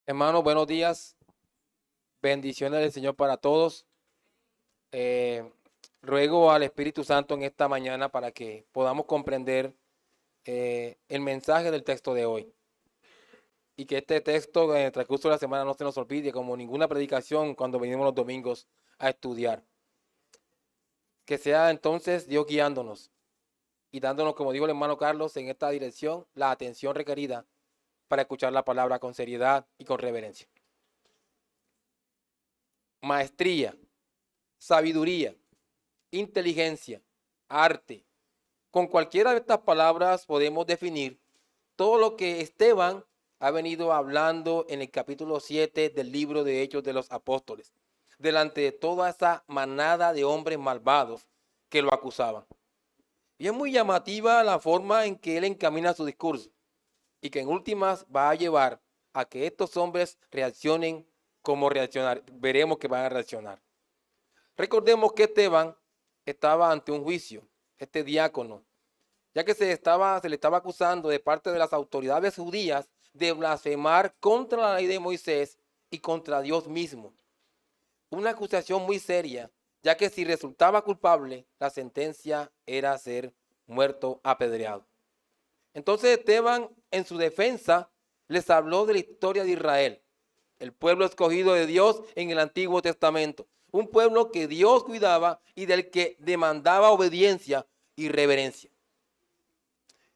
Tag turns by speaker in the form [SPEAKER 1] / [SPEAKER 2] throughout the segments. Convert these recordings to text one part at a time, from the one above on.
[SPEAKER 1] Hermanos, buenos días. Bendiciones del Señor para todos. Eh, Ruego al Espíritu Santo en esta mañana para que podamos comprender el mensaje del texto de hoy. Y que este texto en el transcurso de la semana no se nos olvide como ninguna predicación cuando venimos los domingos a estudiar. Que sea entonces Dios guiándonos y dándonos, como dijo el hermano Carlos, en esta dirección, la atención requerida para escuchar la palabra con seriedad y con reverencia. Maestría, sabiduría, inteligencia, arte. Con cualquiera de estas palabras podemos definir todo lo que Esteban ha venido hablando en el capítulo 7 del libro de Hechos de los Apóstoles, delante de toda esa manada de hombres malvados que lo acusaban. Y es muy llamativa la forma en que él encamina su discurso y que en últimas va a llevar a que estos hombres reaccionen como reaccionar. Veremos que van a reaccionar. Recordemos que Esteban estaba ante un juicio, este diácono, ya que se le estaba acusando de parte de las autoridades judías de blasfemar contra la ley de Moisés y contra Dios mismo. Una acusación muy seria, ya que si resultaba culpable, la sentencia era ser muerto apedreado. Entonces Esteban, en su defensa, les habló de la historia de Israel, el pueblo escogido de Dios en el Antiguo Testamento, un pueblo que Dios cuidaba y del que demandaba obediencia y reverencia.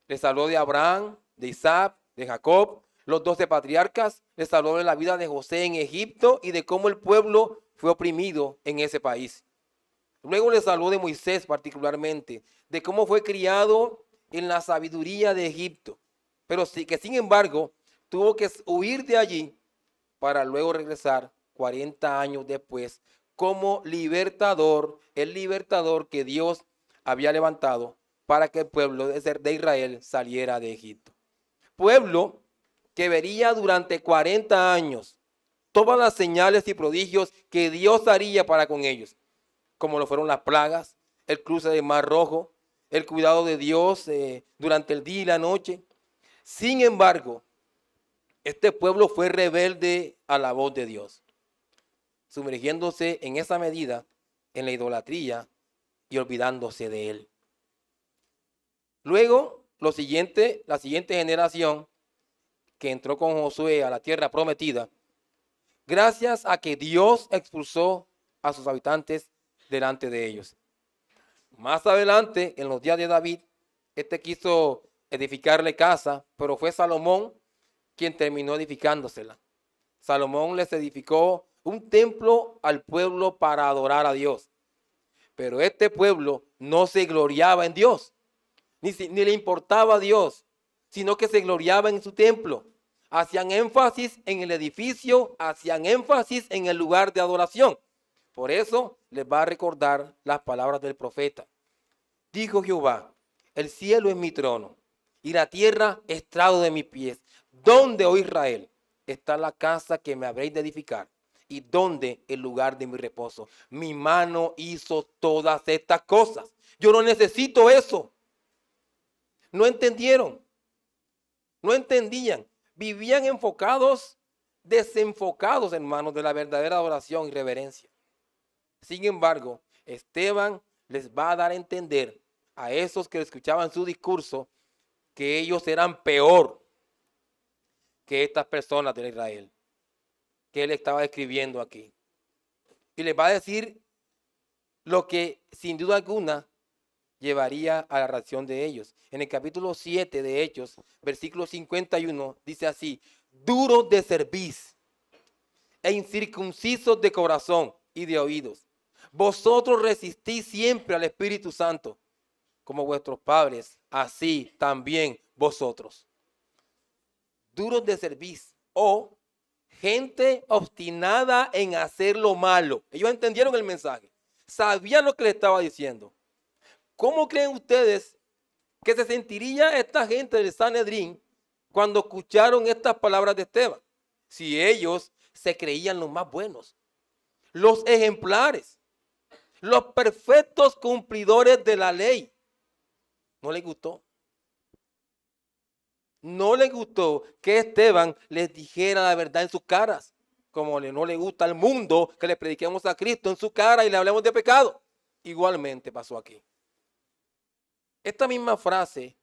[SPEAKER 1] Les habló de Abraham, de Isaac, de Jacob, los 12 patriarcas. Les habló de la vida de José en Egipto y de cómo el pueblo fue oprimido en ese país. Luego les habló de Moisés particularmente, de cómo fue criado en la sabiduría de Egipto, pero sí que sin embargo tuvo que huir de allí para luego regresar 40 años después como libertador, el libertador que Dios había levantado para que el pueblo de Israel saliera de Egipto. Pueblo que vería durante 40 años todas las señales y prodigios que Dios haría para con ellos, como lo fueron las plagas, el cruce del Mar Rojo, el cuidado de Dios durante el día y la noche. Sin embargo, este pueblo fue rebelde a la voz de Dios, sumergiéndose en esa medida en la idolatría y olvidándose de él. Luego, la siguiente generación que entró con Josué a la tierra prometida, gracias a que Dios expulsó a sus habitantes delante de ellos. Más adelante, en los días de David, este quiso edificarle casa, pero fue Salomón quien terminó edificándosela. Salomón les edificó un templo al pueblo para adorar a Dios. Pero este pueblo no se gloriaba en Dios, ni le importaba a Dios, sino que se gloriaba en su templo. Hacían énfasis en el edificio, hacían énfasis en el lugar de adoración. Por eso les va a recordar las palabras del profeta. Dijo Jehová, el cielo es mi trono y la tierra estrado de mis pies. ¿Dónde, oh Israel, está la casa que me habréis de edificar? ¿Y dónde el lugar de mi reposo? Mi mano hizo todas estas cosas. Yo no necesito eso. No entendieron, no entendían. Vivían enfocados, desenfocados, hermanos, de la verdadera adoración y reverencia. Sin embargo, Esteban les va a dar a entender a esos que escuchaban su discurso que ellos eran peor que estas personas de Israel, que él estaba escribiendo aquí. Y les va a decir lo que sin duda alguna llevaría a la reacción de ellos. En el capítulo 7 de Hechos, versículo 51, dice así: duros de cerviz e incircuncisos de corazón y de oídos. Vosotros resistís siempre al Espíritu Santo, como vuestros padres, así también vosotros. Duros de cerviz o gente obstinada en hacer lo malo. Ellos entendieron el mensaje, sabían lo que le estaba diciendo. ¿Cómo creen ustedes que se sentiría esta gente del Sanedrín cuando escucharon estas palabras de Esteban? Si ellos se creían los más buenos, los ejemplares, los perfectos cumplidores de la ley. No les gustó. No les gustó que Esteban les dijera la verdad en sus caras, como no le gusta al mundo que le prediquemos a Cristo en su cara y le hablemos de pecado. Igualmente pasó aquí. Esta misma frase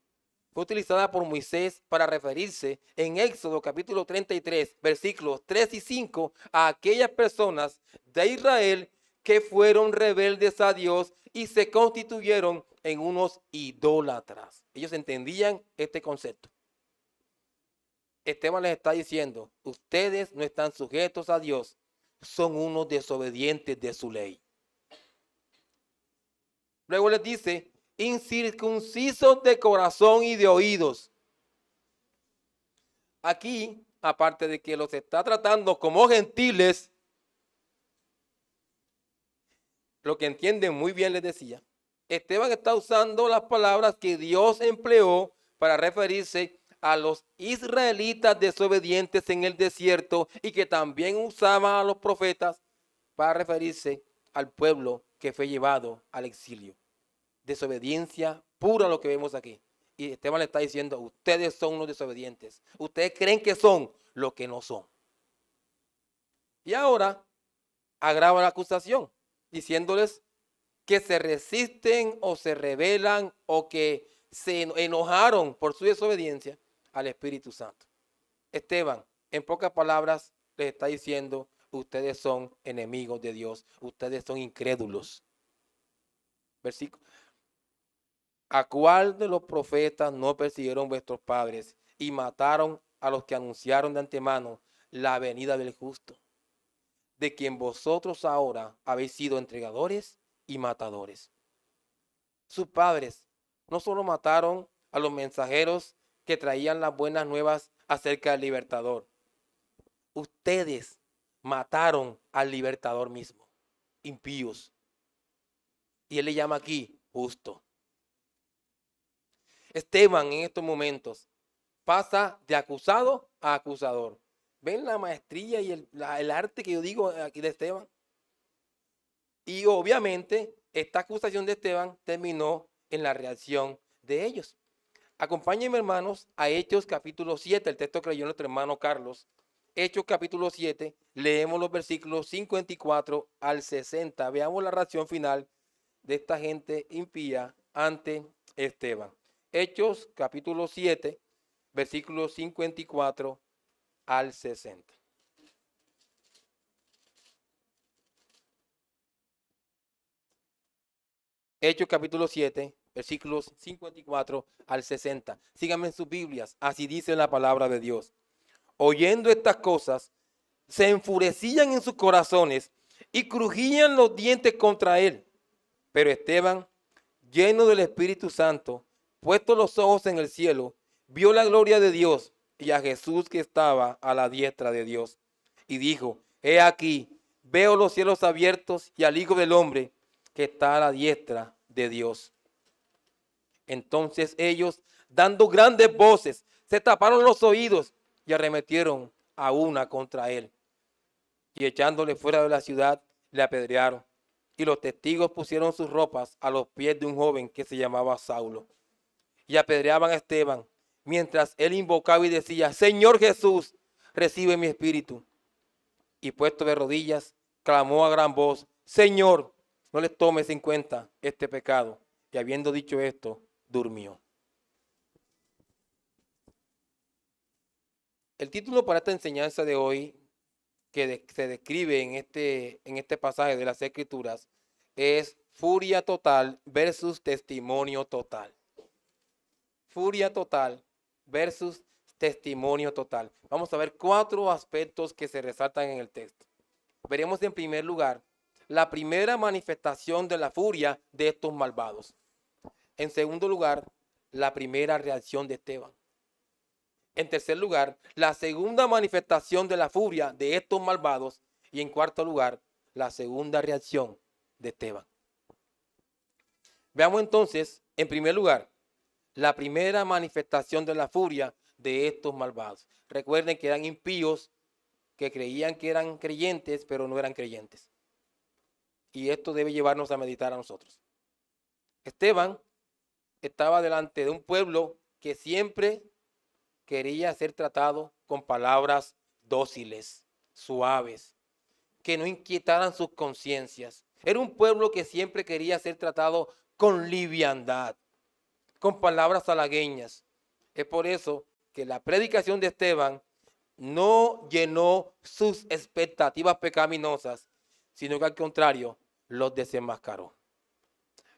[SPEAKER 1] fue utilizada por Moisés para referirse en Éxodo capítulo 33, versículos 3 y 5, a aquellas personas de Israel que fueron rebeldes a Dios y se constituyeron en unos idólatras. Ellos entendían este concepto. Esteban les está diciendo, ustedes no están sujetos a Dios, son unos desobedientes de su ley. Luego les dice, incircuncisos de corazón y de oídos. Aquí, aparte de que los está tratando como gentiles, lo que entienden muy bien les decía, Esteban está usando las palabras que Dios empleó para referirse a los israelitas desobedientes en el desierto y que también usaban a los profetas para referirse al pueblo que fue llevado al exilio. Desobediencia pura lo que vemos aquí. Y Esteban le está diciendo, ustedes son los desobedientes. Ustedes creen que son lo que no son. Y ahora agrava la acusación, diciéndoles que se resisten o se rebelan o que se enojaron por su desobediencia al Espíritu Santo. Esteban, en pocas palabras, les está diciendo, ustedes son enemigos de Dios, ustedes son incrédulos. Versículo. ¿A cuál de los profetas no persiguieron vuestros padres y mataron a los que anunciaron de antemano la venida del justo, de quien vosotros ahora habéis sido entregadores y matadores? Sus padres no solo mataron a los mensajeros que traían las buenas nuevas acerca del libertador, ustedes mataron al libertador mismo, impíos. Y él le llama aquí justo. Esteban en estos momentos pasa de acusado a acusador. ¿Ven la maestría y el arte que yo digo aquí de Esteban? Y obviamente esta acusación de Esteban terminó en la reacción de ellos. Acompáñenme, hermanos, a Hechos capítulo 7, el texto que leyó nuestro hermano Carlos. Hechos capítulo 7, leemos los versículos 54 al 60. Veamos la reacción final de esta gente impía ante Esteban. Hechos capítulo 7, versículos 54 al 60. Hechos capítulo 7, versículos 54 al 60. Síganme en sus Biblias, así dice la palabra de Dios. Oyendo estas cosas, se enfurecían en sus corazones y crujían los dientes contra él. Pero Esteban, lleno del Espíritu Santo, puestos los ojos en el cielo, vio la gloria de Dios y a Jesús que estaba a la diestra de Dios. Y dijo, he aquí, veo los cielos abiertos y al Hijo del Hombre que está a la diestra de Dios. Entonces ellos, dando grandes voces, se taparon los oídos y arremetieron a una contra él. Y echándole fuera de la ciudad, le apedrearon. Y los testigos pusieron sus ropas a los pies de un joven que se llamaba Saulo. Y apedreaban a Esteban, mientras él invocaba y decía, Señor Jesús, recibe mi espíritu. Y puesto de rodillas, clamó a gran voz, Señor, no les tomes en cuenta este pecado. Y habiendo dicho esto, durmió. El título para esta enseñanza de hoy, que se describe en este pasaje de las Escrituras, es furia total versus testimonio total. Furia total versus testimonio total. Vamos a ver 4 aspectos que se resaltan en el texto. Veremos en primer lugar la primera manifestación de la furia de estos malvados. En segundo lugar, la primera reacción de Esteban. En tercer lugar, la segunda manifestación de la furia de estos malvados. Y en cuarto lugar, la segunda reacción de Esteban. Veamos entonces, en primer lugar, la primera manifestación de la furia de estos malvados. Recuerden que eran impíos, que creían que eran creyentes, pero no eran creyentes. Y esto debe llevarnos a meditar a nosotros. Esteban estaba delante de un pueblo que siempre quería ser tratado con palabras dóciles, suaves, que no inquietaran sus conciencias. Era un pueblo que siempre quería ser tratado con liviandad, con palabras halagüeñas. Es por eso que la predicación de Esteban no llenó sus expectativas pecaminosas, sino que al contrario, los desenmascaró.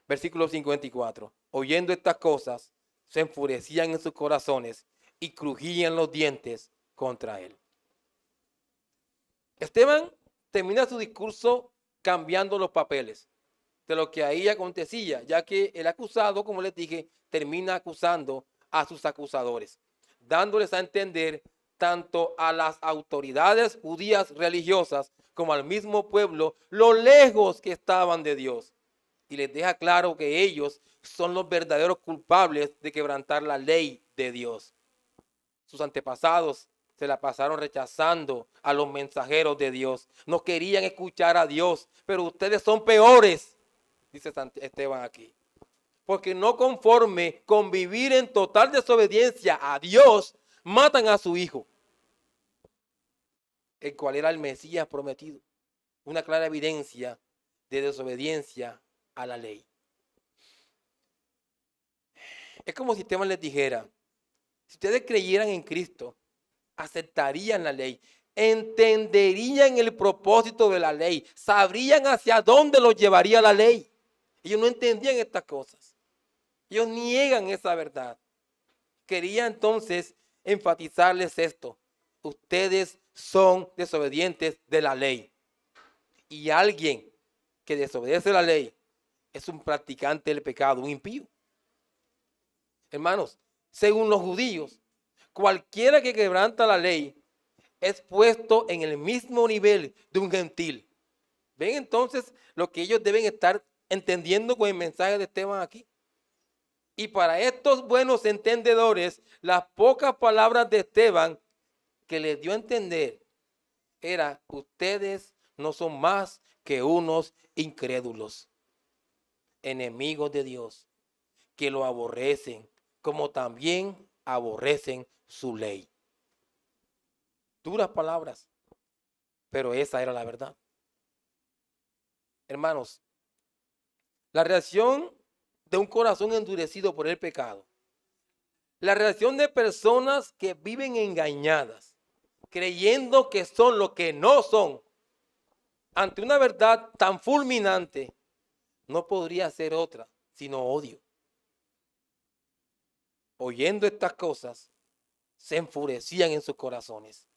[SPEAKER 1] Versículo 54. Oyendo estas cosas, se enfurecían en sus corazones y crujían los dientes contra él. Esteban termina su discurso cambiando los papeles de lo que ahí acontecía, ya que el acusado, como les dije, termina acusando a sus acusadores, dándoles a entender tanto a las autoridades judías religiosas como al mismo pueblo lo lejos que estaban de Dios. Y les deja claro que ellos son los verdaderos culpables de quebrantar la ley de Dios. Sus antepasados se la pasaron rechazando a los mensajeros de Dios. No querían escuchar a Dios, pero ustedes son peores, dice Esteban aquí. Porque no conforme con vivir en total desobediencia a Dios, matan a su hijo, el cual era el Mesías prometido. Una clara evidencia de desobediencia a la ley. Es como si Esteban les dijera, si ustedes creyeran en Cristo, aceptarían la ley, entenderían el propósito de la ley, sabrían hacia dónde los llevaría la ley. Ellos no entendían estas cosas. Ellos niegan esa verdad. Quería entonces enfatizarles esto. Ustedes son desobedientes de la ley. Y alguien que desobedece la ley es un practicante del pecado, un impío. Hermanos, según los judíos, cualquiera que quebranta la ley es puesto en el mismo nivel de un gentil. ¿Ven entonces lo que ellos deben estar entendiendo con el mensaje de Esteban aquí? Y para estos buenos entendedores, las pocas palabras de Esteban que les dio a entender era: ustedes no son más que unos incrédulos, enemigos de Dios, que lo aborrecen, como también aborrecen su ley. Duras palabras, pero esa era la verdad. Hermanos, la reacción de un corazón endurecido por el pecado, la reacción de personas que viven engañadas, creyendo que son lo que no son, ante una verdad tan fulminante, no podría ser otra sino odio. Oyendo estas cosas, se enfurecían en sus corazones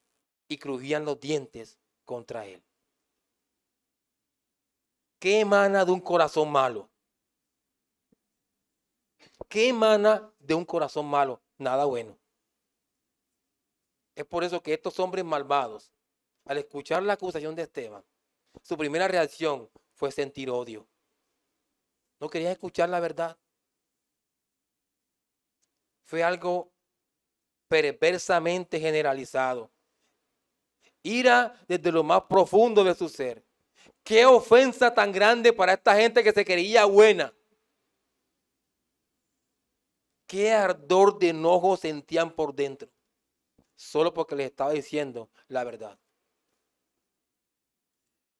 [SPEAKER 1] y crujían los dientes contra él. ¿Qué emana de un corazón malo? ¿Qué emana de un corazón malo? Nada bueno. Es por eso que estos hombres malvados, al escuchar la acusación de Esteban, su primera reacción fue sentir odio. No querían escuchar la verdad. Fue algo perversamente generalizado. Ira desde lo más profundo de su ser. Qué ofensa tan grande para esta gente que se creía buena. Qué ardor de enojo sentían por dentro, solo porque les estaba diciendo la verdad.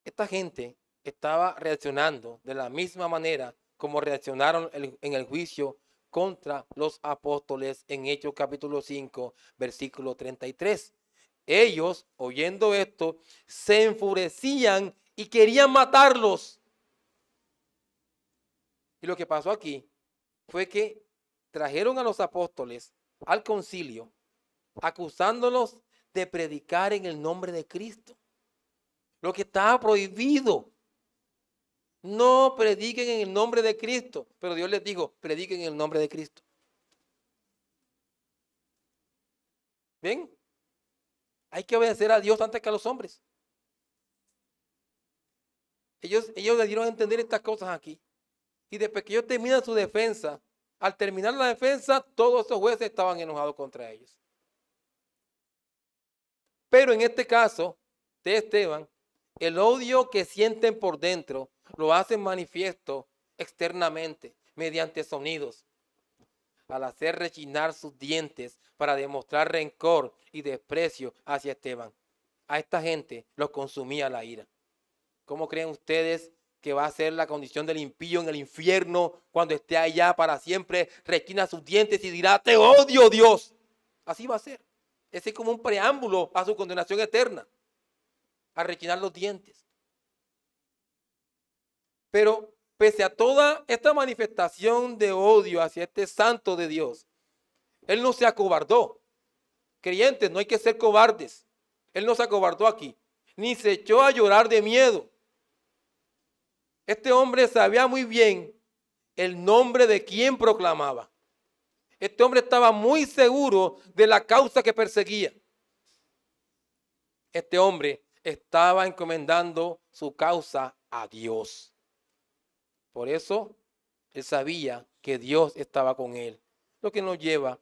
[SPEAKER 1] Esta gente estaba reaccionando de la misma manera como reaccionaron en el juicio contra los apóstoles en Hechos capítulo 5, versículo 33. Ellos, oyendo esto, se enfurecían y querían matarlos. Y lo que pasó aquí fue que trajeron a los apóstoles al concilio, acusándolos de predicar en el nombre de Cristo, lo que estaba prohibido. No prediquen en el nombre de Cristo, pero Dios les dijo, prediquen en el nombre de Cristo. ¿Ven? Hay que obedecer a Dios antes que a los hombres. Ellos le dieron a entender estas cosas aquí. Y después que ellos terminan su defensa, al terminar la defensa, todos esos jueces estaban enojados contra ellos. Pero en este caso de Esteban, el odio que sienten por dentro lo hacen manifiesto externamente mediante sonidos. al hacer rechinar sus dientes para demostrar rencor y desprecio hacia Esteban. A esta gente los consumía la ira. ¿Cómo creen ustedes que va a ser la condición del impío en el infierno cuando esté allá para siempre? Rechina sus dientes y dirá: te odio, Dios. Así va a ser. Ese es como un preámbulo a su condenación eterna, a rechinar los dientes. Pero pese a toda esta manifestación de odio hacia este santo de Dios, él no se acobardó. Creyentes, no hay que ser cobardes. Él no se acobardó aquí, ni se echó a llorar de miedo. Este hombre sabía muy bien el nombre de quien proclamaba. Este hombre estaba muy seguro de la causa que perseguía. Este hombre estaba encomendando su causa a Dios. Por eso él sabía que Dios estaba con él. Lo que nos lleva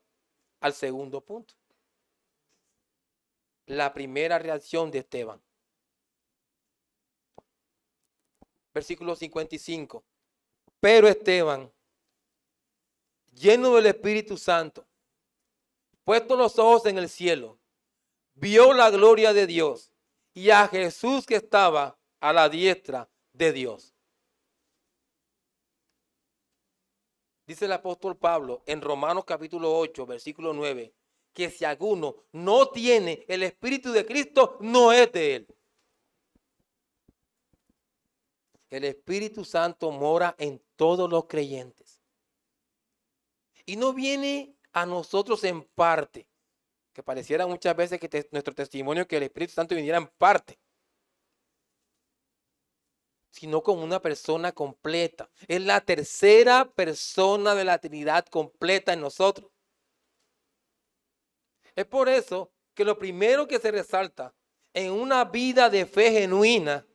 [SPEAKER 1] al segundo punto. La primera reacción de Esteban. Versículo 55. Pero Esteban, lleno del Espíritu Santo, puesto los ojos en el cielo, vio la gloria de Dios y a Jesús que estaba a la diestra de Dios. Dice el apóstol Pablo en Romanos capítulo 8, versículo 9, que si alguno no tiene el Espíritu de Cristo, no es de él. El Espíritu Santo mora en todos los creyentes. Y no viene a nosotros en parte, que pareciera muchas veces que nuestro testimonio que el Espíritu Santo viniera en parte, sino como una persona completa. Es la tercera persona de la Trinidad completa en nosotros. Es por eso que lo primero que se resalta en una vida de fe genuina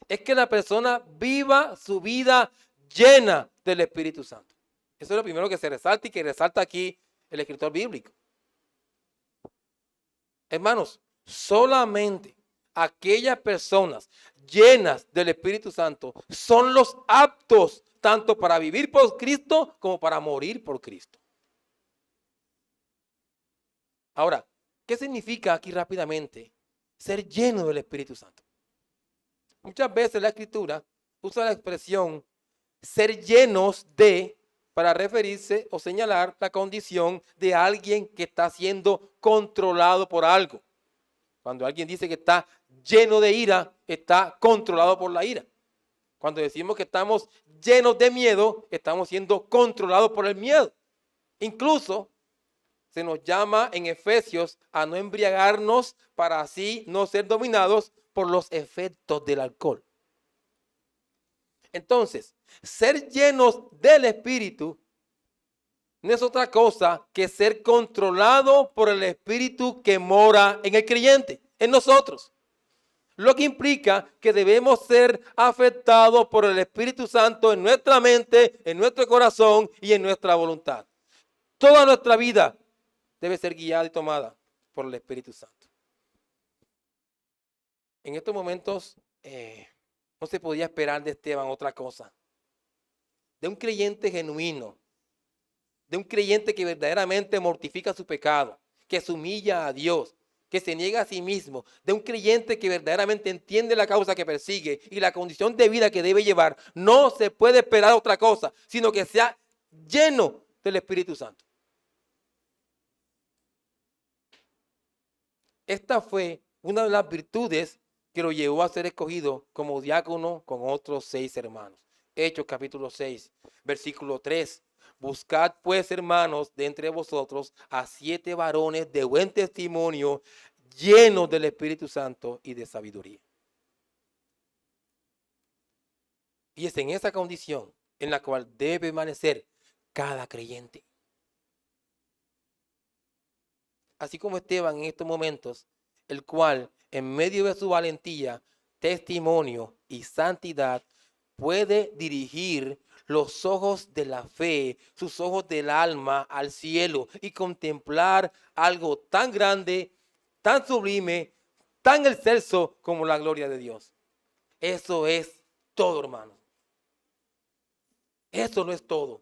[SPEAKER 1] es que la persona viva su vida llena del Espíritu Santo. Eso es lo primero que se resalta y que resalta aquí el escritor bíblico. Hermanos, solamente aquellas personas llenas del Espíritu Santo son los aptos tanto para vivir por Cristo como para morir por Cristo. Ahora, ¿qué significa aquí rápidamente ser lleno del Espíritu Santo? Muchas veces la Escritura usa la expresión ser llenos de para referirse o señalar la condición de alguien que está siendo controlado por algo. Cuando alguien dice que está lleno de ira, está controlado por la ira. Cuando decimos que estamos llenos de miedo, estamos siendo controlados por el miedo. Incluso se nos llama en Efesios a no embriagarnos para así no ser dominados por los efectos del alcohol. Entonces, ser llenos del Espíritu no es otra cosa que ser controlado por el Espíritu que mora en el creyente, en nosotros. Lo que implica que debemos ser afectados por el Espíritu Santo en nuestra mente, en nuestro corazón y en nuestra voluntad. Toda nuestra vida debe ser guiada y tomada por el Espíritu Santo. En estos momentos no se podía esperar de Esteban otra cosa. De un creyente genuino, de un creyente que verdaderamente mortifica su pecado, que se humilla a Dios, que se niega a sí mismo, de un creyente que verdaderamente entiende la causa que persigue y la condición de vida que debe llevar. No se puede esperar otra cosa, sino que sea lleno del Espíritu Santo. Esta fue una de las virtudes que lo llevó a ser escogido como diácono con otros 6 hermanos. Hechos capítulo 6, versículo 3. Buscad pues, hermanos, de entre vosotros a 7 varones de buen testimonio, llenos del Espíritu Santo y de sabiduría. Y es en esa condición en la cual debe permanecer cada creyente. Así como Esteban en estos momentos, el cual en medio de su valentía, testimonio y santidad puede dirigir los ojos de la fe, sus ojos del alma al cielo y contemplar algo tan grande, tan sublime, tan excelso como la gloria de Dios. Eso es todo, hermano. Eso no es todo.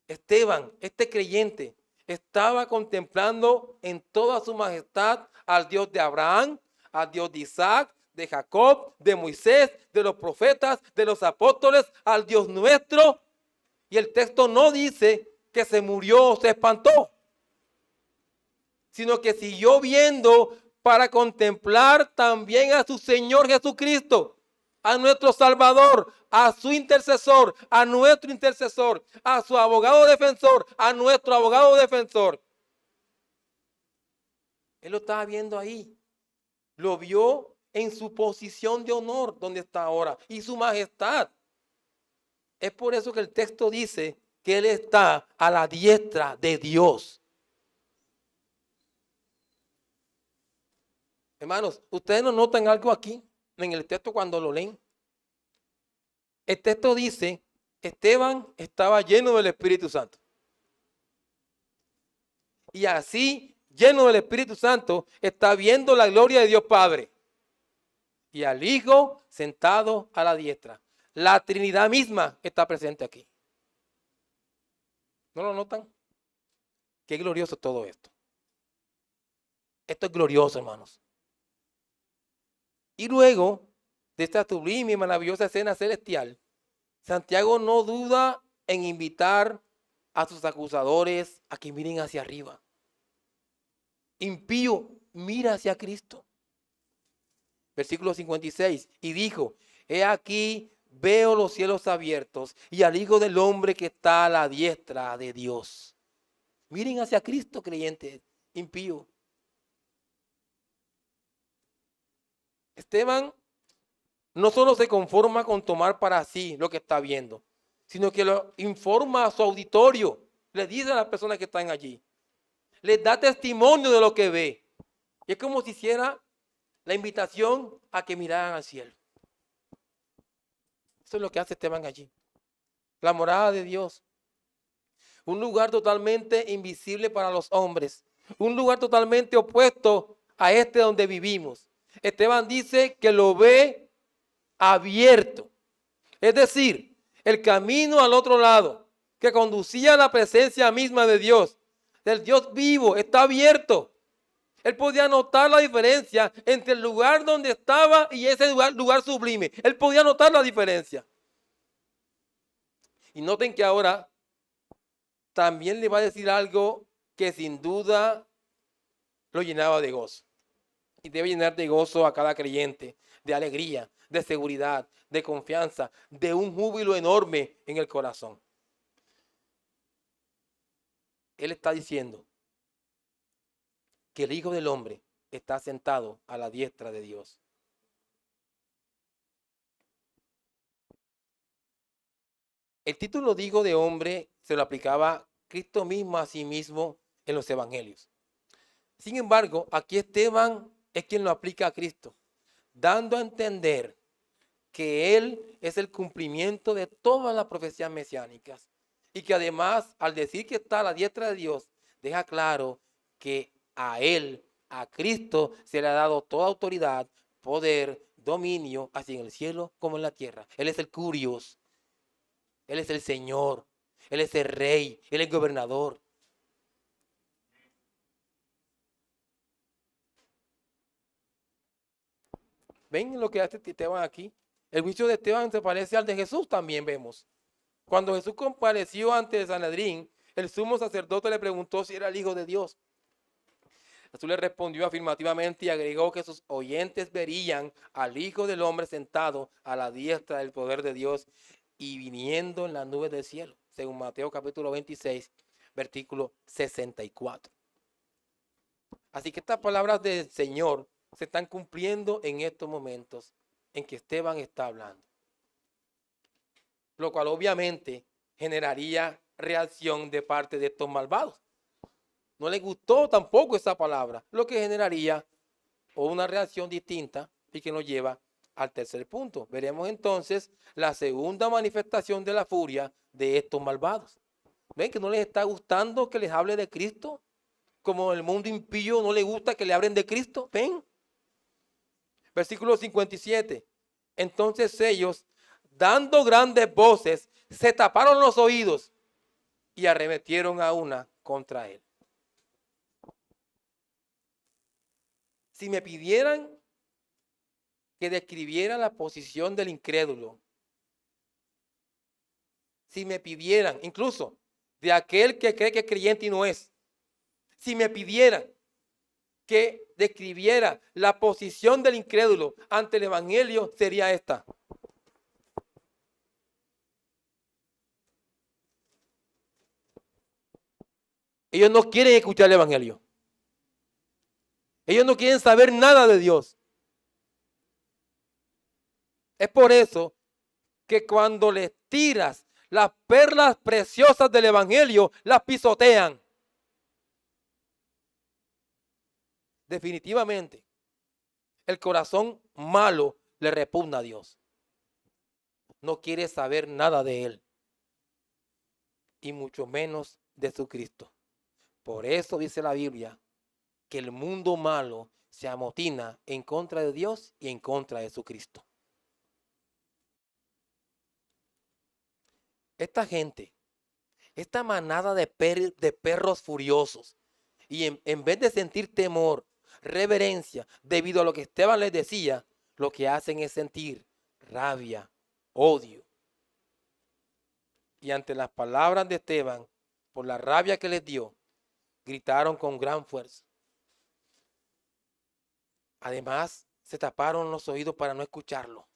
[SPEAKER 1] Esteban, este creyente, estaba contemplando en toda su majestad al Dios de Abraham, al Dios de Isaac, de Jacob, de Moisés, de los profetas, de los apóstoles, al Dios nuestro. Y el texto no dice que se murió o se espantó, sino que siguió viendo para contemplar también a su Señor Jesucristo, a nuestro Salvador, a su intercesor, a nuestro intercesor, a su abogado defensor, a nuestro abogado defensor. Él lo estaba viendo ahí. Lo vio en su posición de honor, donde está ahora, y su majestad. Es por eso que el texto dice que Él está a la diestra de Dios. Hermanos, ¿ustedes no notan algo aquí en el texto cuando lo leen? El texto dice, Esteban estaba lleno del Espíritu Santo. Y así, lleno del Espíritu Santo, está viendo la gloria de Dios Padre. Y al Hijo sentado a la diestra. La Trinidad misma está presente aquí. ¿No lo notan? Qué glorioso todo esto. Esto es glorioso, hermanos. Y luego de esta sublime y maravillosa escena celestial, Santiago no duda en invitar a sus acusadores a que miren hacia arriba. Impío, mira hacia Cristo. Versículo 56. Y dijo, he aquí, veo los cielos abiertos y al Hijo del Hombre que está a la diestra de Dios. Miren hacia Cristo, creyente, impío. Esteban no solo se conforma con tomar para sí lo que está viendo, sino que lo informa a su auditorio, le dice a las personas que están allí, les da testimonio de lo que ve. Y es como si hiciera la invitación a que miraran al cielo. Eso es lo que hace Esteban allí. La morada de Dios. Un lugar totalmente invisible para los hombres. Un lugar totalmente opuesto a este donde vivimos. Esteban dice que lo ve abierto. Es decir, el camino al otro lado, que conducía a la presencia misma de Dios, del Dios vivo, está abierto. Él podía notar la diferencia entre el lugar donde estaba y ese lugar sublime. Él podía notar la diferencia. Y noten que ahora también le va a decir algo que sin duda lo llenaba de gozo. Y debe llenar de gozo a cada creyente, de alegría, de seguridad, de confianza, de un júbilo enorme en el corazón. Él está diciendo que el Hijo del Hombre está sentado a la diestra de Dios. El título de Hijo de Hombre se lo aplicaba Cristo mismo a sí mismo en los evangelios. Sin embargo, aquí Esteban es quien lo aplica a Cristo, dando a entender que Él es el cumplimiento de todas las profecías mesiánicas y que además, al decir que está a la diestra de Dios, deja claro que a Él, a Cristo, se le ha dado toda autoridad, poder, dominio, así en el cielo como en la tierra. Él es el Curios, Él es el Señor, Él es el Rey, Él es el gobernador. ¿Ven lo que hace Esteban aquí? El juicio de Esteban se parece al de Jesús, también vemos. Cuando Jesús compareció ante el Sanedrín, el sumo sacerdote le preguntó si era el Hijo de Dios. Jesús le respondió afirmativamente y agregó que sus oyentes verían al Hijo del Hombre sentado a la diestra del poder de Dios y viniendo en las nubes del cielo, según Mateo capítulo 26, versículo 64. Así que estas palabras del Señor se están cumpliendo en estos momentos en que Esteban está hablando. Lo cual obviamente generaría reacción de parte de estos malvados. No les gustó tampoco esa palabra, lo que generaría una reacción distinta y que nos lleva al tercer punto. Veremos entonces la segunda manifestación de la furia de estos malvados. ¿Ven que no les está gustando que les hable de Cristo? Como el mundo impío no le gusta que le hablen de Cristo. ¿Ven? Versículo 57. Entonces ellos, dando grandes voces, se taparon los oídos y arremetieron a una contra él. Si me pidieran que describiera la posición del incrédulo, si me pidieran, incluso de aquel que cree que es creyente y no es, si me pidieran que describiera la posición del incrédulo ante el evangelio, sería esta. Ellos no quieren escuchar el evangelio. Ellos no quieren saber nada de Dios. Es por eso que cuando les tiras las perlas preciosas del evangelio, las pisotean. Definitivamente, el corazón malo le repugna a Dios. No quiere saber nada de él, y mucho menos de su Cristo. Por eso dice la Biblia que el mundo malo se amotina en contra de Dios y en contra de su Cristo. Esta gente, esta manada de perros furiosos, y en vez de sentir temor, reverencia, debido a lo que Esteban les decía, lo que hacen es sentir rabia, odio. Y ante las palabras de Esteban, por la rabia que les dio, gritaron con gran fuerza. Además, se taparon los oídos para no escucharlo.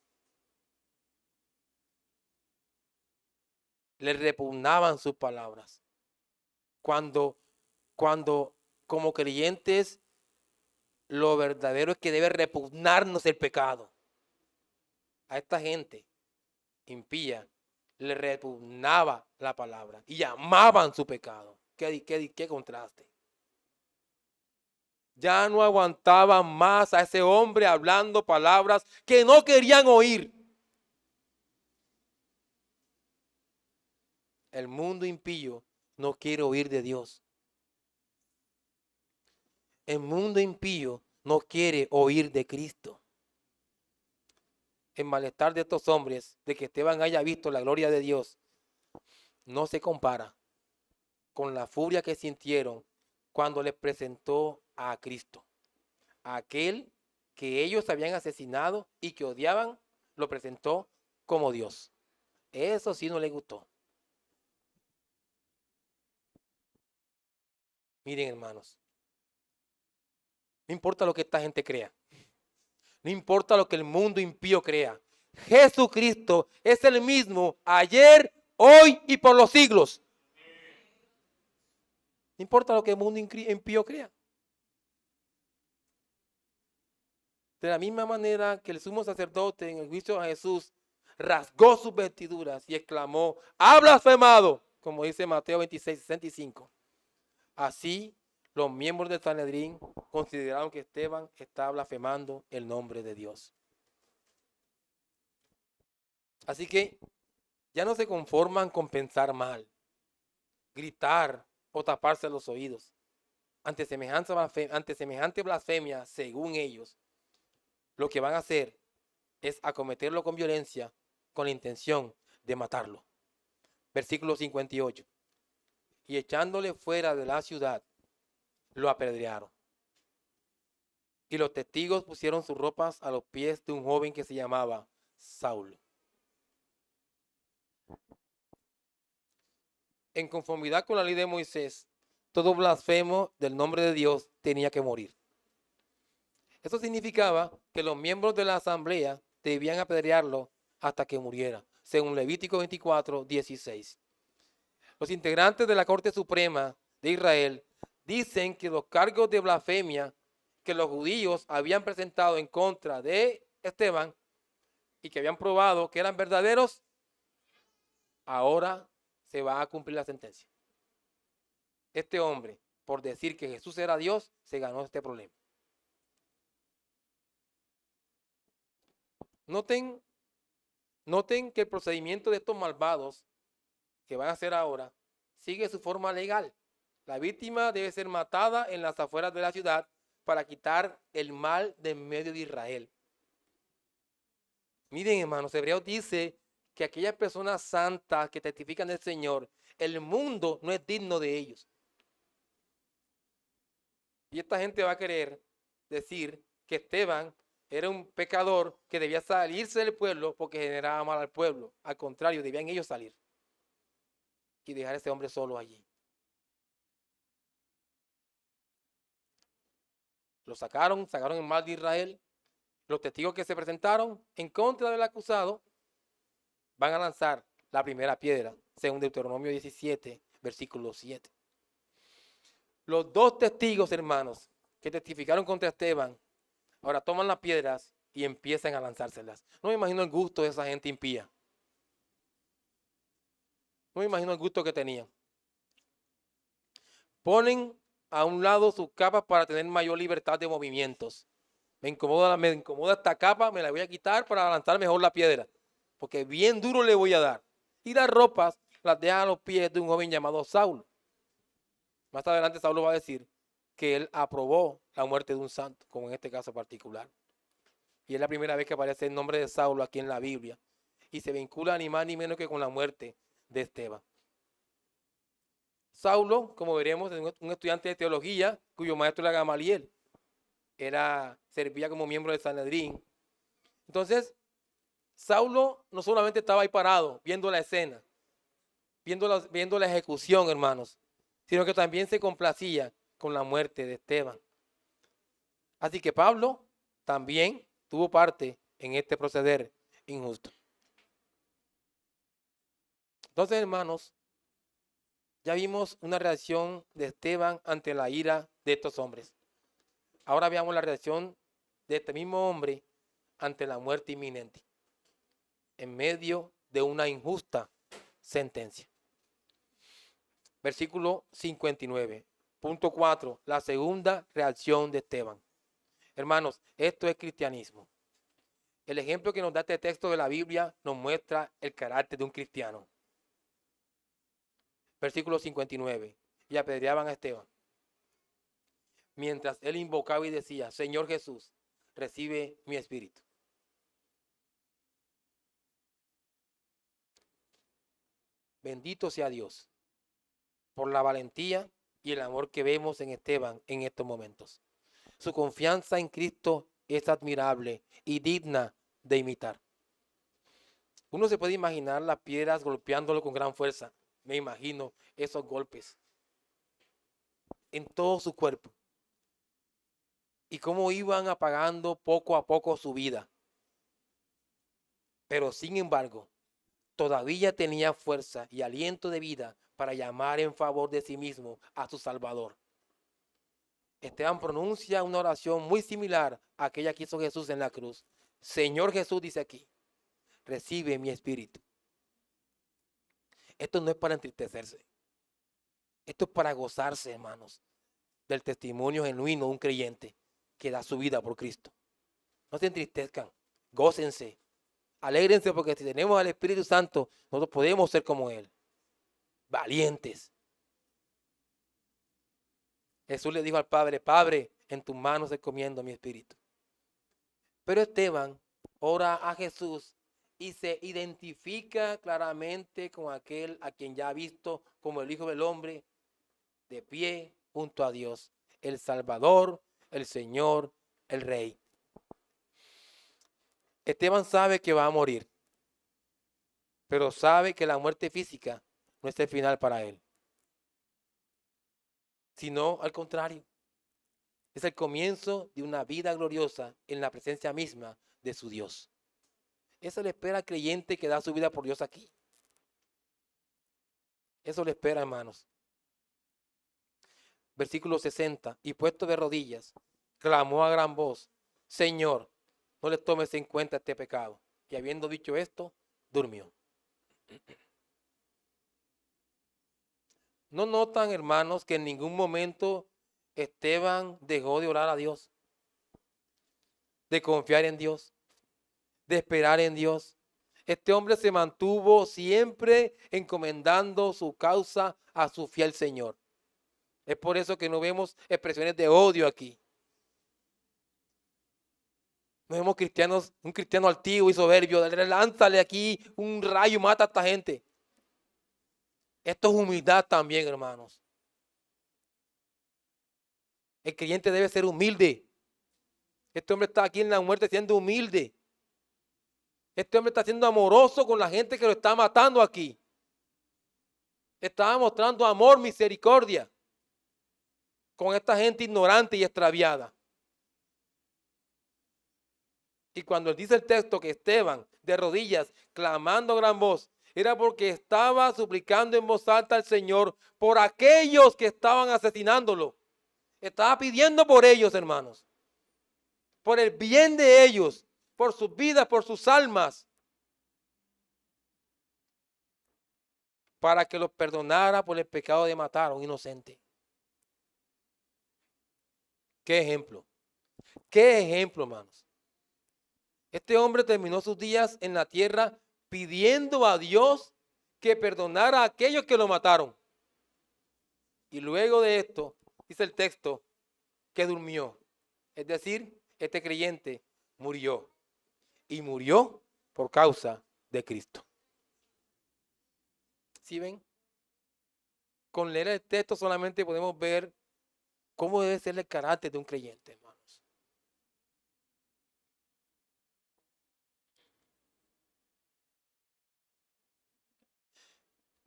[SPEAKER 1] Les repugnaban sus palabras. Cuando como creyentes, lo verdadero es que debe repugnarnos el pecado. A esta gente impía le repugnaba la palabra y amaban su pecado. ¿Qué contraste? Ya no aguantaban más a ese hombre hablando palabras que no querían oír. El mundo impío no quiere oír de Dios. El mundo impío no quiere oír de Cristo. El malestar de estos hombres, de que Esteban haya visto la gloria de Dios, no se compara con la furia que sintieron cuando les presentó a Cristo. Aquel que ellos habían asesinado y que odiaban, lo presentó como Dios. Eso sí no les gustó. Miren, hermanos, no importa lo que esta gente crea. No importa lo que el mundo impío crea. Jesucristo es el mismo ayer, hoy y por los siglos. No importa lo que el mundo impío crea. De la misma manera que el sumo sacerdote en el juicio a Jesús rasgó sus vestiduras y exclamó, ¡ha blasfemado! Como dice Mateo 26, 65. Así los miembros del Sanedrín consideraron que Esteban estaba blasfemando el nombre de Dios. Así que ya no se conforman con pensar mal, gritar o taparse los oídos. Ante semejante blasfemia, según ellos, lo que van a hacer es acometerlo con violencia con la intención de matarlo. Versículo 58. Y echándole fuera de la ciudad, lo apedrearon. Y los testigos pusieron sus ropas a los pies de un joven que se llamaba Saulo. En conformidad con la ley de Moisés, todo blasfemo del nombre de Dios tenía que morir. Eso significaba que los miembros de la asamblea debían apedrearlo hasta que muriera, según Levítico 24, 16. Los integrantes de la Corte Suprema de Israel dicen que los cargos de blasfemia que los judíos habían presentado en contra de Esteban y que habían probado que eran verdaderos, ahora se va a cumplir la sentencia. Este hombre, por decir que Jesús era Dios, se ganó este problema. Noten que el procedimiento de estos malvados que van a hacer ahora sigue su forma legal. La víctima debe ser matada en las afueras de la ciudad para quitar el mal de en medio de Israel. Miren, hermanos, Hebreos dice que aquellas personas santas que testifican del Señor El mundo no es digno de ellos. Y esta gente va a querer decir que Esteban era un pecador que debía salirse del pueblo porque generaba mal al pueblo. Al contrario, debían ellos salir y dejar a ese hombre solo allí. Lo sacaron el mal de Israel. Los testigos que se presentaron en contra del acusado van a lanzar la primera piedra, según Deuteronomio 17, versículo 7. Los dos testigos, hermanos, que testificaron contra Esteban, ahora toman las piedras y empiezan a lanzárselas. No me imagino el gusto de esa gente impía. No me imagino el gusto que tenían. Ponen a un lado sus capas para tener mayor libertad de movimientos. Me incomoda esta capa, me la voy a quitar para lanzar mejor la piedra, porque bien duro le voy a dar. Y las ropas las dejan a los pies de un joven llamado Saulo. Más adelante Saulo va a decir que él aprobó la muerte de un santo, como en este caso particular. Y es la primera vez que aparece el nombre de Saulo aquí en la Biblia. Y se vincula ni más ni menos que con la muerte de Esteban. Saulo, como veremos, es un estudiante de teología cuyo maestro era Gamaliel. Servía como miembro del Sanedrín. Entonces, Saulo no solamente estaba ahí parado, viendo la escena, viendo la ejecución, hermanos, sino que también se complacía con la muerte de Esteban. Así que Pablo también tuvo parte en este proceder injusto. Entonces, hermanos, ya vimos una reacción de Esteban ante la ira de estos hombres. Ahora veamos la reacción de este mismo hombre ante la muerte inminente, en medio de una injusta sentencia. Versículo 59. Punto 4. La segunda reacción de Esteban. Hermanos, esto es cristianismo. El ejemplo que nos da este texto de la Biblia nos muestra el carácter de un cristiano. Versículo 59. Y apedreaban a Esteban, mientras él invocaba y decía: Señor Jesús, recibe mi espíritu. Bendito sea Dios por la valentía y el amor que vemos en Esteban en estos momentos. Su confianza en Cristo es admirable y digna de imitar. Uno se puede imaginar las piedras golpeándolo con gran fuerza. Me imagino esos golpes en todo su cuerpo y cómo iban apagando poco a poco su vida. Pero sin embargo, todavía tenía fuerza y aliento de vida para llamar en favor de sí mismo a su Salvador. Esteban pronuncia una oración muy similar a aquella que hizo Jesús en la cruz. Señor Jesús, dice aquí, recibe mi espíritu. Esto no es para entristecerse. Esto es para gozarse, hermanos, del testimonio genuino de un creyente que da su vida por Cristo. No se entristezcan, gócense, alégrense, porque si tenemos al Espíritu Santo, nosotros podemos ser como Él, valientes. Jesús le dijo al Padre: Padre, en tus manos encomiendo mi espíritu. Pero Esteban ora a Jesús y se identifica claramente con aquel a quien ya ha visto como el Hijo del Hombre, de pie junto a Dios, el Salvador, el Señor, el Rey. Esteban sabe que va a morir, pero sabe que la muerte física no es el final para él, sino al contrario, es el comienzo de una vida gloriosa en la presencia misma de su Dios. Eso le espera al creyente que da su vida por Dios aquí. Eso le espera, hermanos. Versículo 60. Y puesto de rodillas, clamó a gran voz: Señor, no le tomes en cuenta este pecado. Y habiendo dicho esto, durmió. ¿No notan, hermanos, que en ningún momento Esteban dejó de orar a Dios, de confiar en Dios, de esperar en Dios? Este hombre se mantuvo siempre encomendando su causa a su fiel Señor. Es por eso que no vemos expresiones de odio aquí. No vemos cristianos, un cristiano altivo y soberbio: lánzale aquí un rayo y mata a esta gente. Esto es humildad también, hermanos. El creyente debe ser humilde. Este hombre está aquí en la muerte siendo humilde. Este hombre está siendo amoroso con la gente que lo está matando aquí. Estaba mostrando amor, misericordia con esta gente ignorante y extraviada. Y cuando dice el texto que Esteban, de rodillas, clamando a gran voz, era porque estaba suplicando en voz alta al Señor por aquellos que estaban asesinándolo. Estaba pidiendo por ellos, hermanos. Por el bien de ellos, por sus vidas, por sus almas. Para que los perdonara por el pecado de matar a un inocente. ¿Qué ejemplo? ¿Qué ejemplo, hermanos? Este hombre terminó sus días en la tierra pidiendo a Dios que perdonara a aquellos que lo mataron. Y luego de esto, dice el texto, que durmió. Es decir, este creyente murió. Y murió por causa de Cristo. ¿Sí ven? Con leer el texto solamente podemos ver cómo debe ser el carácter de un creyente, hermanos.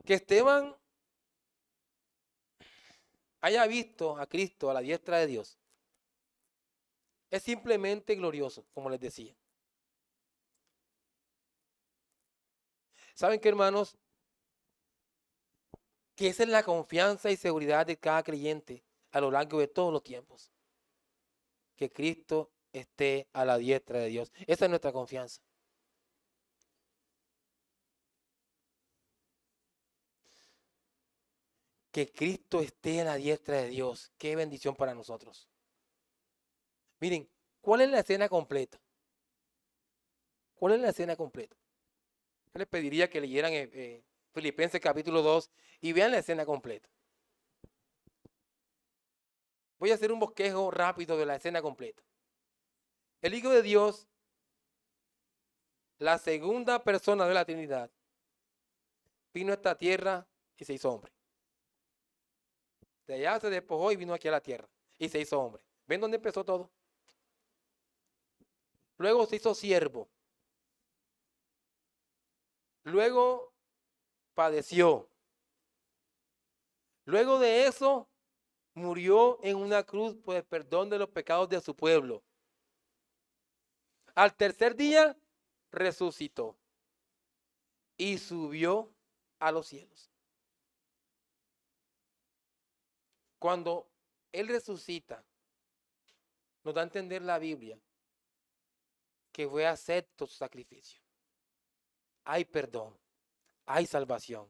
[SPEAKER 1] Que Esteban haya visto a Cristo a la diestra de Dios es simplemente glorioso, como les decía. ¿Saben qué, hermanos? Que esa es la confianza y seguridad de cada creyente a lo largo de todos los tiempos. Que Cristo esté a la diestra de Dios. Esa es nuestra confianza. Que Cristo esté a la diestra de Dios. Qué bendición para nosotros. Miren, ¿cuál es la escena completa? ¿Cuál es la escena completa? Yo les pediría que leyeran Filipenses capítulo 2 y vean la escena completa. Voy a hacer un bosquejo rápido de la escena completa. El Hijo de Dios, la segunda persona de la Trinidad, vino a esta tierra y se hizo hombre. De allá se despojó y vino aquí a la tierra y se hizo hombre. ¿Ven dónde empezó todo? Luego se hizo siervo. Luego padeció. Luego de eso murió en una cruz por el perdón de los pecados de su pueblo. Al tercer día resucitó y subió a los cielos. Cuando Él resucita, nos da a entender la Biblia que fue acepto su sacrificio. Hay perdón, hay salvación,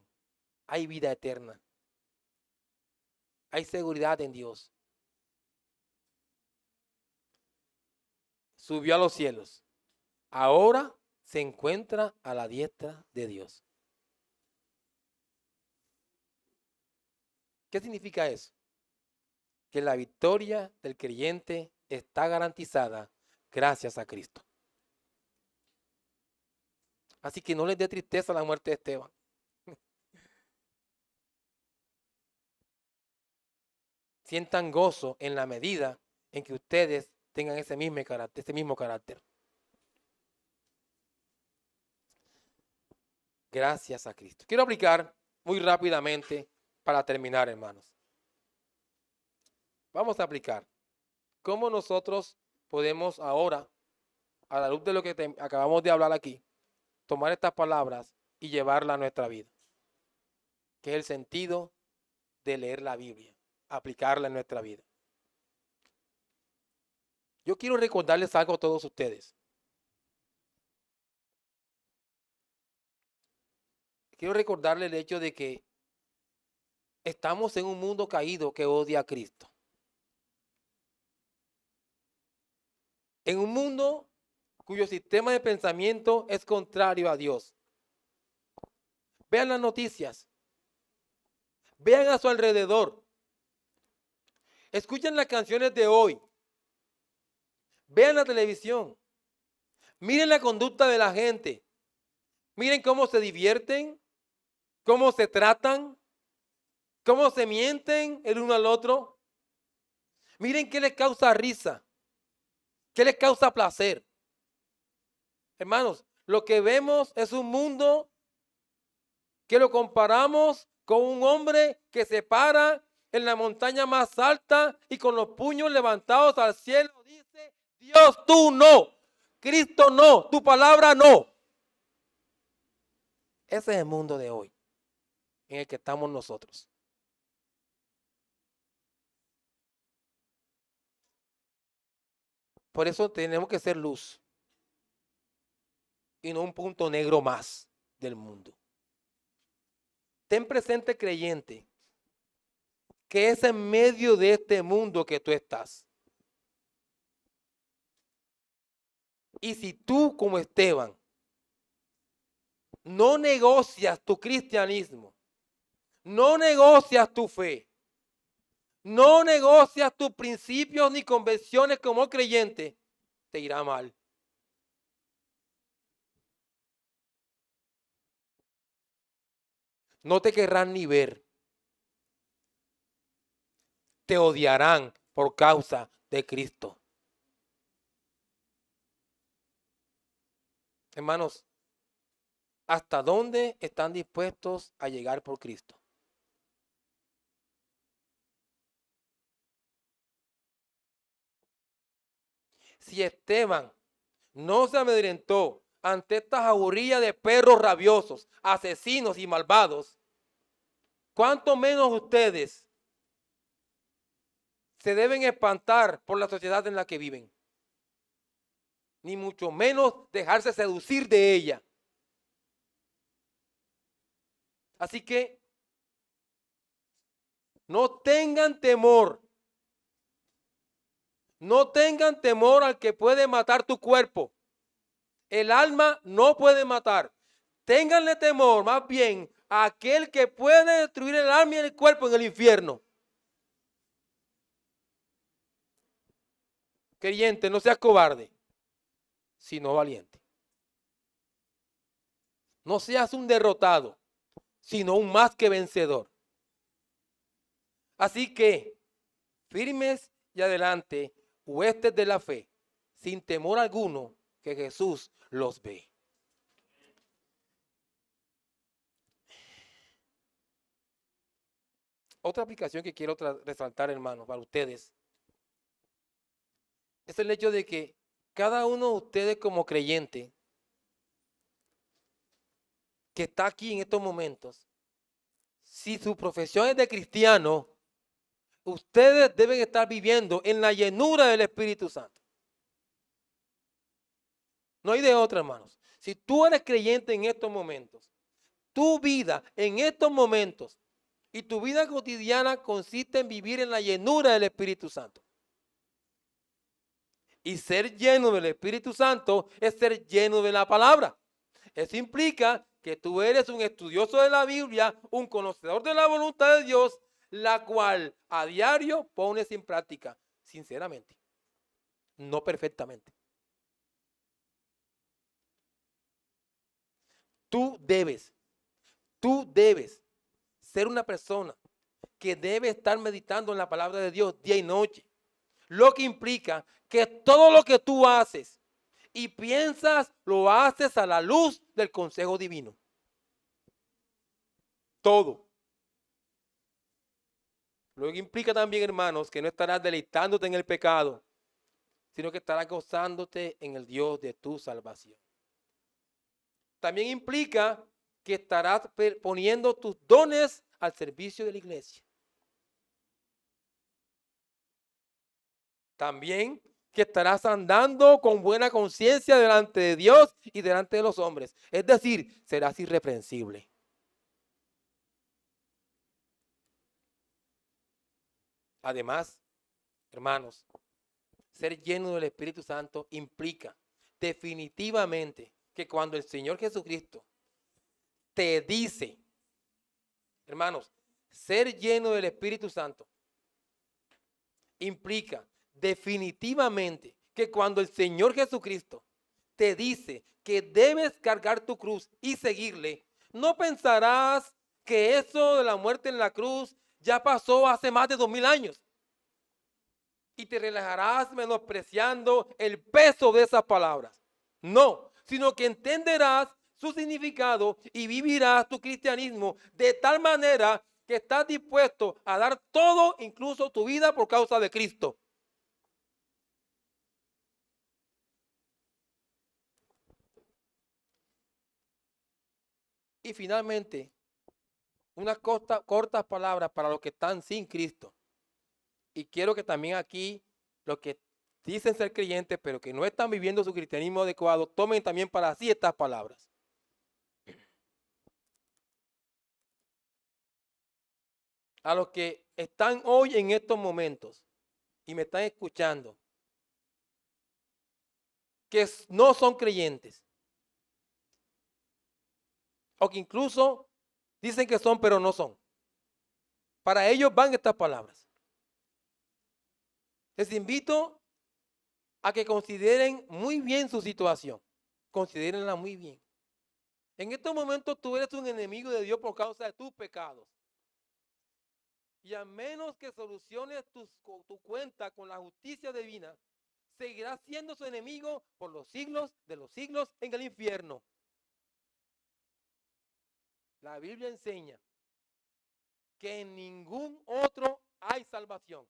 [SPEAKER 1] hay vida eterna, hay seguridad en Dios. Subió a los cielos. Ahora se encuentra a la diestra de Dios. ¿Qué significa eso? Que la victoria del creyente está garantizada gracias a Cristo. Así que no les dé tristeza la muerte de Esteban. Sientan gozo en la medida en que ustedes tengan ese mismo carácter. Gracias a Cristo. Quiero aplicar muy rápidamente para terminar, hermanos. Vamos a aplicar cómo nosotros podemos ahora, a la luz de lo que acabamos de hablar aquí, tomar estas palabras y llevarlas a nuestra vida. Que es el sentido de leer la Biblia, aplicarla en nuestra vida. Yo quiero recordarles algo a todos ustedes. Quiero recordarles el hecho de que estamos en un mundo caído que odia a Cristo. En un mundo cuyo sistema de pensamiento es contrario a Dios. Vean las noticias. Vean a su alrededor. Escuchen las canciones de hoy. Vean la televisión. Miren la conducta de la gente. Miren cómo se divierten, cómo se tratan. cómo se mienten el uno al otro. Miren qué les causa risa, qué les causa placer. Hermanos, lo que vemos es un mundo que lo comparamos con un hombre que se para en la montaña más alta y con los puños levantados al cielo dice: Dios, tú no, Cristo no, tu palabra no. Ese es el mundo de hoy en el que estamos nosotros. Por eso tenemos que ser luz y no un punto negro más del mundo. Ten presente, creyente, que es en medio de este mundo que tú estás. Y si tú, como Esteban, no negocias tu cristianismo, no negocias tu fe, no negocias tus principios ni convicciones como creyente, te irá mal. No te querrán ni ver. Te odiarán por causa de Cristo. Hermanos, ¿hasta dónde están dispuestos a llegar por Cristo? Si Esteban no se amedrentó ante esta jauría de perros rabiosos, asesinos y malvados, ¿cuánto menos ustedes se deben espantar por la sociedad en la que viven? Ni mucho menos dejarse seducir de ella. Así que no tengan temor. No tengan temor al que puede matar tu cuerpo. El alma no puede matar. Ténganle temor más bien a aquel que puede destruir el alma y el cuerpo en el infierno. Creyente, no seas cobarde, sino valiente. No seas un derrotado, sino un más que vencedor. Así que, firmes y adelante, huestes de la fe, sin temor alguno, que Jesús los ve. Otra aplicación que quiero resaltar, hermanos, para ustedes, es el hecho de que cada uno de ustedes como creyente que está aquí en estos momentos, si su profesión es de cristiano, ustedes deben estar viviendo en la llenura del Espíritu Santo. No hay de otra, hermanos. Si tú eres creyente en estos momentos, tu vida en estos momentos y tu vida cotidiana consiste en vivir en la llenura del Espíritu Santo. Y ser lleno del Espíritu Santo es ser lleno de la palabra. Eso implica que tú eres un estudioso de la Biblia, un conocedor de la voluntad de Dios, la cual a diario pones en práctica, sinceramente, no perfectamente. Tú debes ser una persona que debe estar meditando en la palabra de Dios día y noche. Lo que implica que todo lo que tú haces y piensas, lo haces a la luz del consejo divino. Todo. Lo que implica también, hermanos, que no estarás deleitándote en el pecado, sino que estarás gozándote en el Dios de tu salvación. También implica que estarás poniendo tus dones al servicio de la iglesia. También que estarás andando con buena conciencia delante de Dios y delante de los hombres. Es decir, serás irreprensible. Además, hermanos, ser lleno del Espíritu Santo implica definitivamente que cuando el Señor Jesucristo te dice, hermanos, ser lleno del Espíritu Santo implica definitivamente que cuando el Señor Jesucristo te dice que debes cargar tu cruz y seguirle, no pensarás que eso de la muerte en la cruz ya pasó hace más de 2000 años. Y te relajarás menospreciando el peso de esas palabras. No, sino que entenderás su significado y vivirás tu cristianismo de tal manera que estás dispuesto a dar todo, incluso tu vida, por causa de Cristo. Y finalmente, unas cortas palabras para los que están sin Cristo. Y quiero que también aquí los que dicen ser creyentes, pero que no están viviendo su cristianismo adecuado, tomen también para sí estas palabras. A los que están hoy en estos momentos y me están escuchando, que no son creyentes, o que incluso dicen que son, pero no son. Para ellos van estas palabras. Les invito a que consideren muy bien su situación. Considérenla muy bien. En estos momentos tú eres un enemigo de Dios por causa de tus pecados. Y a menos que soluciones tu cuenta con la justicia divina, seguirás siendo su enemigo por los siglos de los siglos en el infierno. La Biblia enseña que en ningún otro hay salvación.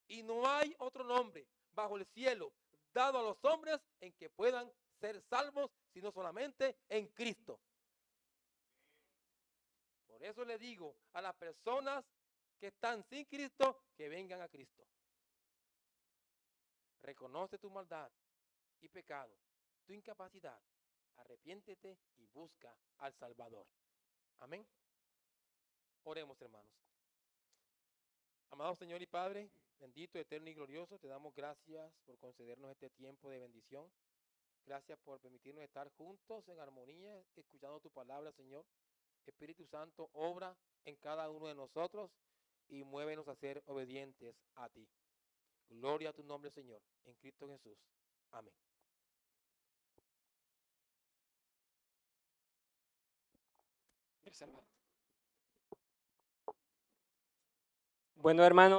[SPEAKER 1] Y no hay otro nombre bajo el cielo dado a los hombres en que puedan ser salvos, sino solamente en Cristo. Por eso le digo a las personas que están sin Cristo, que vengan a Cristo. Reconoce tu maldad y pecado, tu incapacidad. Arrepiéntete y busca al Salvador. Amén. Oremos, hermanos. Amado Señor y Padre, bendito, eterno y glorioso, te damos gracias por concedernos este tiempo de bendición. Gracias por permitirnos estar juntos en armonía, escuchando tu palabra, Señor. Espíritu Santo, obra en cada uno de nosotros y muévenos a ser obedientes a ti. Gloria a tu nombre, Señor, en Cristo Jesús. Amén.
[SPEAKER 2] Bueno, hermanos.